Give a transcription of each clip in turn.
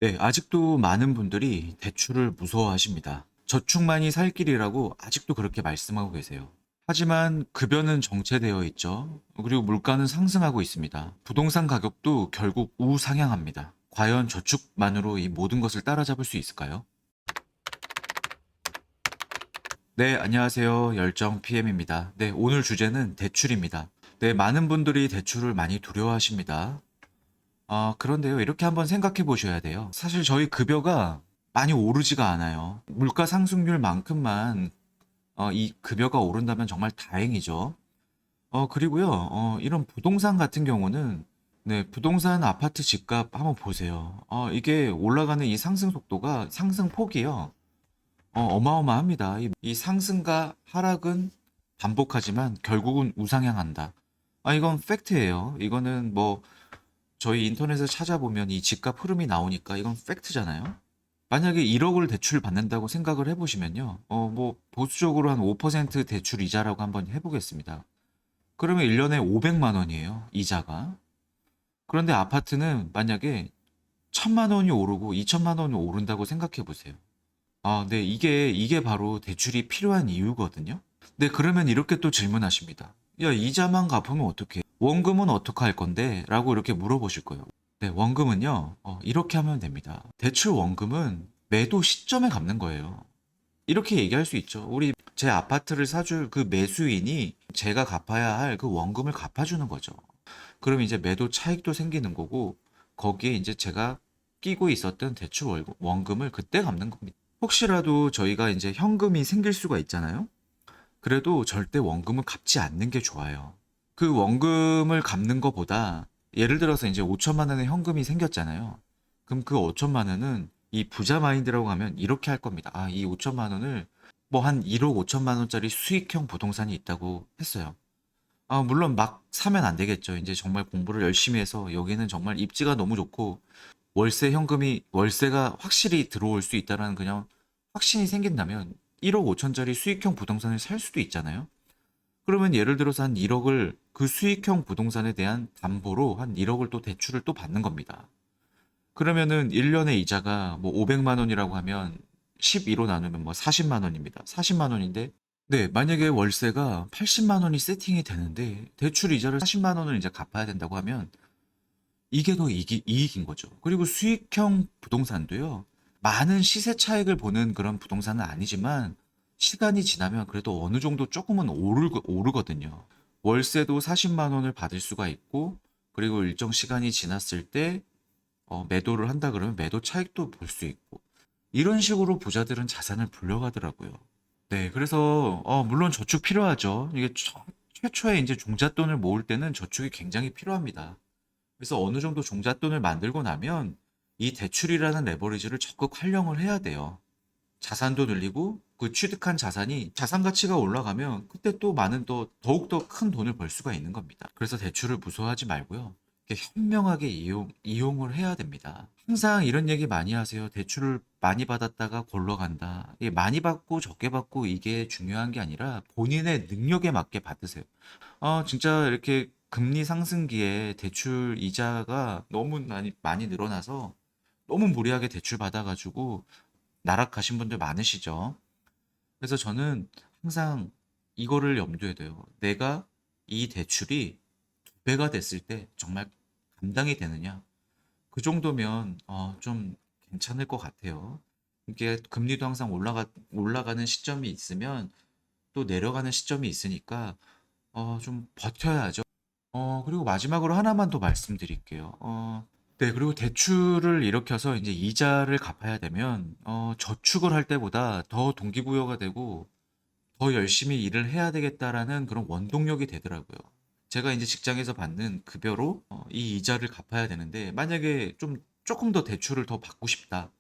네, 아직도 많은 분들이 대출을 무서워하십니다. 저축만이 살 길이라고 아직도 그렇게 말씀하고 계세요. 하지만 급여는 정체되어 있죠. 그리고 물가는 상승하고 있습니다. 부동산 가격도 결국 우상향합니다. 과연 저축만으로 이 모든 것을 따라잡을 수 있을까요? 네, 안녕하세요. 열정 PM입니다. 네, 오늘 주제는 대출입니다. 네, 많은 분들이 대출을 많이 두려워하십니다. 그런데요, 이렇게 한번 생각해 보셔야 돼요. 사실 저희 급여가 많이 오르지가 않아요. 물가 상승률만큼만 이 급여가 오른다면 정말 다행이죠. 그리고요, 이런 부동산 같은 경우는 네, 부동산 아파트 집값 한번 보세요. 이게 올라가는 이 상승 속도가 상승 폭이요. 어마어마합니다. 이 상승과 하락은 반복하지만 결국은 우상향한다. 이건 팩트예요. 이거는 뭐 저희 인터넷에 찾아보면 이 집값 흐름이 나오니까 이건 팩트잖아요. 만약에 1억을 대출 받는다고 생각을 해보시면요. 뭐 보수적으로 한 5% 대출 이자라고 한번 해보겠습니다. 그러면 1년에 500만 원이에요. 이자가. 그런데 아파트는 만약에 1000만 원이 오르고 2000만 원이 오른다고 생각해 보세요. 네, 이게 바로 대출이 필요한 이유거든요. 네, 그러면 이렇게 또 질문하십니다. 야, 이자만 갚으면 어떡해? 원금은 어떻게 할 건데? 라고 이렇게 물어보실 거예요. 네, 원금은요, 이렇게 하면 됩니다. 대출 원금은 매도 시점에 갚는 거예요. 이렇게 얘기할 수 있죠. 제 아파트를 사줄 그 매수인이 제가 갚아야 할 그 원금을 갚아주는 거죠. 그럼 이제 매도 차익도 생기는 거고, 거기에 이제 제가 끼고 있었던 대출 원금을 그때 갚는 겁니다. 혹시라도 저희가 이제 현금이 생길 수가 있잖아요. 그래도 절대 원금을 갚지 않는 게 좋아요. 그 원금을 갚는 것보다 예를 들어서 이제 5천만 원의 현금이 생겼잖아요. 그럼 그 5천만 원은 이 부자 마인드라고 하면 이렇게 할 겁니다. 이 5천만 원을 뭐 한 1억 5천만 원짜리 수익형 부동산이 있다고 했어요. 물론 막 사면 안 되겠죠. 이제 정말 공부를 열심히 해서 여기는 정말 입지가 너무 좋고 월세가 확실히 들어올 수 있다라는 그냥 확신이 생긴다면 1억 5천짜리 수익형 부동산을 살 수도 있잖아요. 그러면 예를 들어서 한 1억을 그 수익형 부동산에 대한 담보로 한 1억을 또 대출을 또 받는 겁니다. 그러면은 1년의 이자가 뭐 500만 원이라고 하면 12로 나누면 뭐 40만 원입니다. 40만 원인데 네, 만약에 월세가 80만 원이 세팅이 되는데 대출 이자를 40만 원을 이제 갚아야 된다고 하면 이게 더 이익인 거죠. 그리고 수익형 부동산도요. 많은 시세 차익을 보는 그런 부동산은 아니지만 시간이 지나면 그래도 어느 정도 조금은 오르거든요. 월세도 40만 원을 받을 수가 있고 그리고 일정 시간이 지났을 때 매도를 한다 그러면 매도 차익도 볼 수 있고 이런 식으로 부자들은 자산을 불려가더라고요. 네, 그래서 물론 저축 필요하죠. 이게 최초에 이제 종잣돈을 모을 때는 저축이 굉장히 필요합니다. 그래서 어느 정도 종잣돈을 만들고 나면 이 대출이라는 레버리지를 적극 활용을 해야 돼요. 자산도 늘리고 그 취득한 자산이 자산 가치가 올라가면 그때 또 많은 또 더욱더 큰 돈을 벌 수가 있는 겁니다. 그래서 대출을 무서워하지 말고요. 이렇게 현명하게 이용을 해야 됩니다. 항상 이런 얘기 많이 하세요. 대출을 많이 받았다가 굴러간다. 이게 많이 받고 적게 받고 이게 중요한 게 아니라 본인의 능력에 맞게 받으세요. 진짜 이렇게 금리 상승기에 대출 이자가 너무 많이 늘어나서 너무 무리하게 대출 받아가지고 나락가신 분들 많으시죠. 그래서 저는 항상 이거를 염두에 둬요. 내가 이 대출이 2배가 됐을 때 정말 감당이 되느냐. 그 정도면 좀 괜찮을 것 같아요. 이게 금리도 항상 올라가는 시점이 있으면 또 내려가는 시점이 있으니까 좀 버텨야죠. 그리고 마지막으로 하나만 더 말씀드릴게요. 네, 그리고 대출을 일으켜서 이제 이자를 갚아야 되면, 저축을 할 때보다 더 동기부여가 되고, 더 열심히 일을 해야 되겠다라는 그런 원동력이 되더라고요. 제가 이제 직장에서 받는 급여로 이 이자를 갚아야 되는데, 만약에 조금 더 대출을 더 받고 싶다.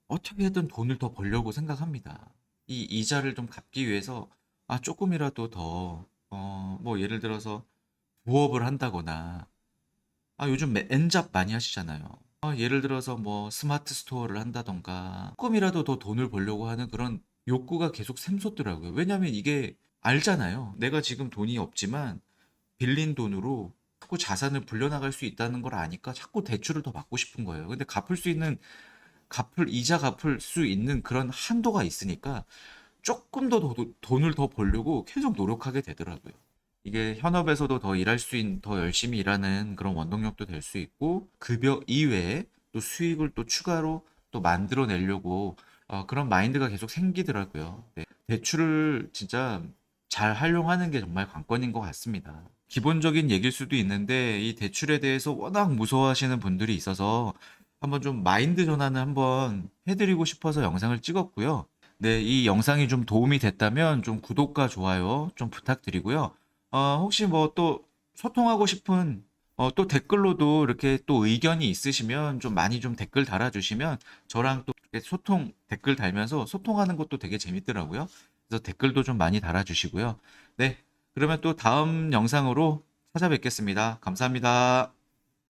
어떻게든 돈을 더 벌려고 생각합니다. 이 이자를 좀 갚기 위해서, 조금이라도 더, 뭐 예를 들어서 부업을 한다거나, 요즘 N잡 많이 하시잖아요. 예를 들어서 뭐 스마트 스토어를 한다던가 조금이라도 더 돈을 벌려고 하는 그런 욕구가 계속 샘솟더라고요. 왜냐하면 이게 알잖아요. 내가 지금 돈이 없지만 빌린 돈으로 자꾸 자산을 불려나갈 수 있다는 걸 아니까 자꾸 대출을 더 받고 싶은 거예요. 근데 이자 갚을 수 있는 그런 한도가 있으니까 조금 더 돈을 더 벌려고 계속 노력하게 되더라고요. 이게 현업에서도 더 열심히 일하는 그런 원동력도 될 수 있고, 급여 이외에 또 수익을 또 추가로 또 만들어내려고 그런 마인드가 계속 생기더라고요. 네. 대출을 진짜 잘 활용하는 게 정말 관건인 것 같습니다. 기본적인 얘기일 수도 있는데, 이 대출에 대해서 워낙 무서워하시는 분들이 있어서 한번 좀 마인드 전환을 한번 해드리고 싶어서 영상을 찍었고요. 네, 이 영상이 좀 도움이 됐다면 좀 구독과 좋아요 좀 부탁드리고요. 혹시 뭐 또 소통하고 싶은 또 댓글로도 이렇게 또 의견이 있으시면 좀 많이 좀 댓글 달아주시면 저랑 또 이렇게 댓글 달면서 소통하는 것도 되게 재밌더라고요. 그래서 댓글도 좀 많이 달아주시고요. 네, 그러면 또 다음 영상으로 찾아뵙겠습니다. 감사합니다.